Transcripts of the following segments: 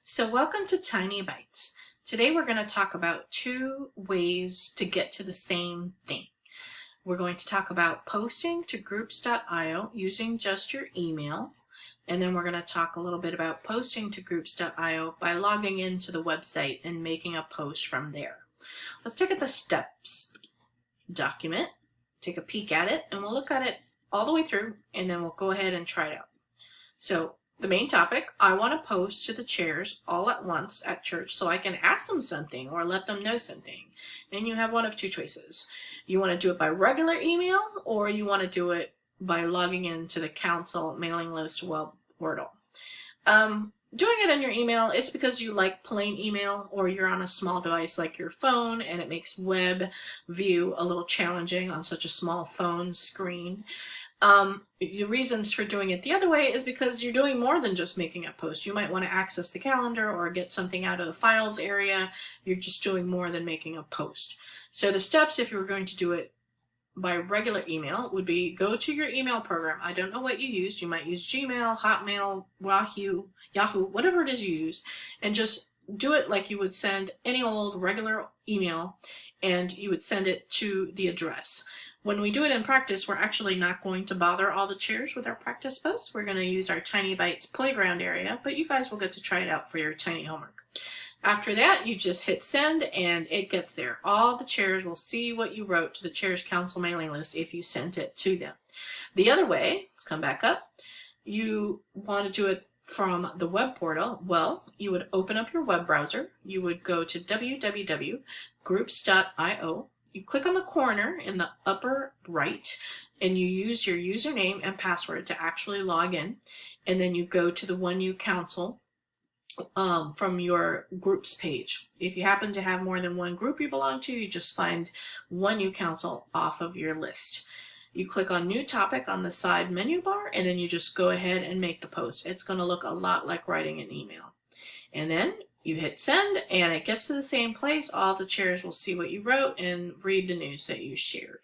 So welcome to Tiny Bytes. Today we're going to talk about two ways to get to the same thing. We're going to talk about posting to groups.io using just your email. And then we're going to talk a little bit about posting to groups.io by logging into the website and making a post from there. Let's look at the steps document, take a peek at it, and we'll look at it all the way through, and then we'll go ahead and try it out. So the main topic, I want to post to the chairs all at once at church so I can ask them something or let them know something. And you have one of two choices. You want to do it by regular email, or you want to do it by logging into the council mailing list web portal. Doing it in your email, it's because you like plain email, or you're on a small device like your phone and it makes web view a little challenging on such a small phone screen. The reasons for doing it the other way is because you're doing more than just making a post. You might want to access the calendar or get something out of the files area. You're just doing more than making a post. So the steps, if you were going to do it by regular email, would be go to your email program. I don't know what you used. You might use Gmail, Hotmail, Yahoo, whatever it is you use, and just do it like you would send any old regular email, and you would send it to the address. When we do it in practice, we're actually not going to bother all the chairs with our practice posts. We're going to use our Tiny Bytes playground area, but you guys will get to try it out for your tiny homework. After that, you just hit send and it gets there. All the chairs will see what you wrote to the chairs council mailing list if you sent it to them. The other way, let's come back up, you want to do it from the web portal. Well, you would open up your web browser. You would go to www.groups.io. You click on the corner in the upper right and you use your username and password to actually log in. And then you go to the One You Council from your groups page. If you happen to have more than one group you belong to, you just find One You Council off of your list. You click on New Topic on the side menu bar and then you just go ahead and make the post. It's going to look a lot like writing an email. And then you hit send and it gets to the same place. All the chairs will see what you wrote and read the news that you shared.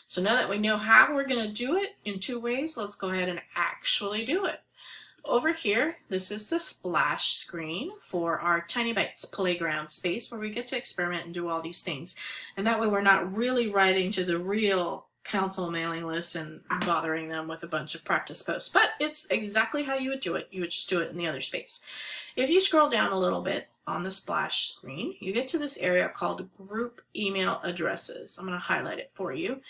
So now that we know how we're going to do it in two ways, let's go ahead and actually do it. Over here, this is the splash screen for our Tiny Bytes playground space where we get to experiment and do all these things. And that way we're not really writing to the real council mailing list and bothering them with a bunch of practice posts. But it's exactly how you would do it. You would just do it in the other space. If you scroll down a little bit on the splash screen, you get to this area called group email addresses. I'm going to highlight it for you.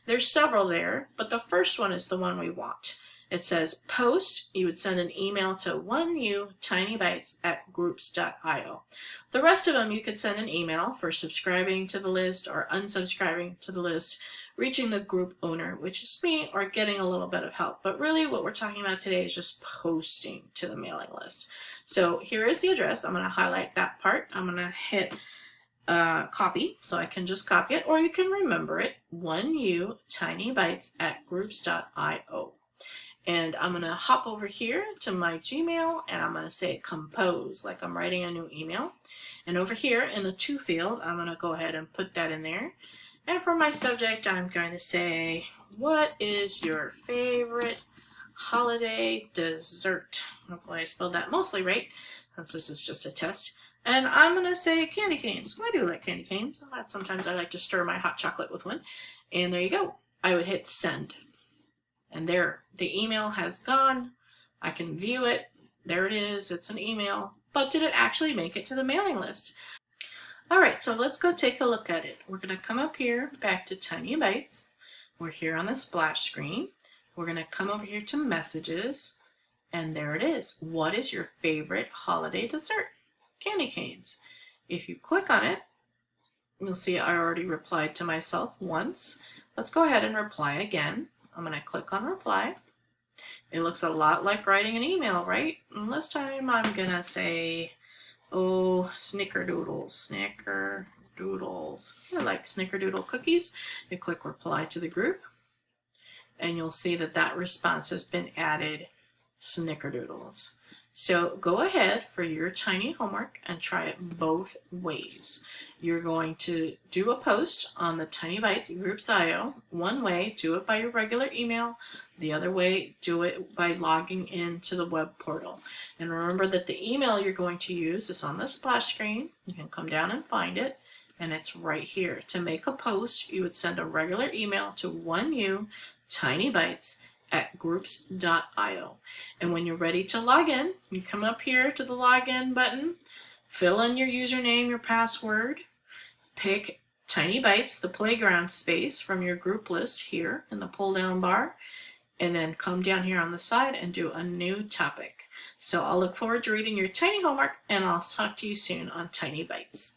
There's several there, but the first one is the one we want. It says post. You would send an email to 1utinybytes@groups.io. The rest of them you could send an email for subscribing to the list or unsubscribing to the list, reaching the group owner, which is me, or getting a little bit of help. But really what we're talking about today is just posting to the mailing list. So here is the address. I'm going to highlight that part. I'm going to hit copy so I can just copy it, or you can remember it, 1utinybytes@groups.io. And I'm going to hop over here to my Gmail and I'm going to say compose, like I'm writing a new email. And over here in the to field, I'm going to go ahead and put that in there. And for my subject, I'm going to say, what is your favorite holiday dessert? Hopefully I spelled that mostly right, since this is just a test. And I'm going to say candy canes. I do like candy canes. Sometimes I like to stir my hot chocolate with one. And there you go. I would hit send. And there, the email has gone. I can view it. There it is. It's an email. But did it actually make it to the mailing list? All right, so let's go take a look at it. We're going to come up here back to Tiny Bytes. We're here on the splash screen. We're going to come over here to messages. And there it is. What is your favorite holiday dessert? Candy canes. If you click on it, you'll see I already replied to myself once. Let's go ahead and reply again. I'm going to click on reply. It looks a lot like writing an email, right? And this time I'm going to say, oh, snickerdoodles, snickerdoodles. I like snickerdoodle cookies. You click reply to the group and you'll see that that response has been added, snickerdoodles. So go ahead for your tiny homework and try it both ways. You're going to do a post on the Tiny Bytes Groups.io. One way, do it by your regular email. The other way, do it by logging into the web portal. And remember that the email you're going to use is on the splash screen. You can come down and find it. And it's right here. To make a post, you would send a regular email to 1U Tiny Bytes at groups.io. And when you're ready to log in, you come up here to the login button, fill in your username, your password, pick Tiny Bytes, the playground space from your group list here in the pull down bar, and then come down here on the side and do a new topic. So I'll look forward to reading your tiny homework, and I'll talk to you soon on Tiny Bytes.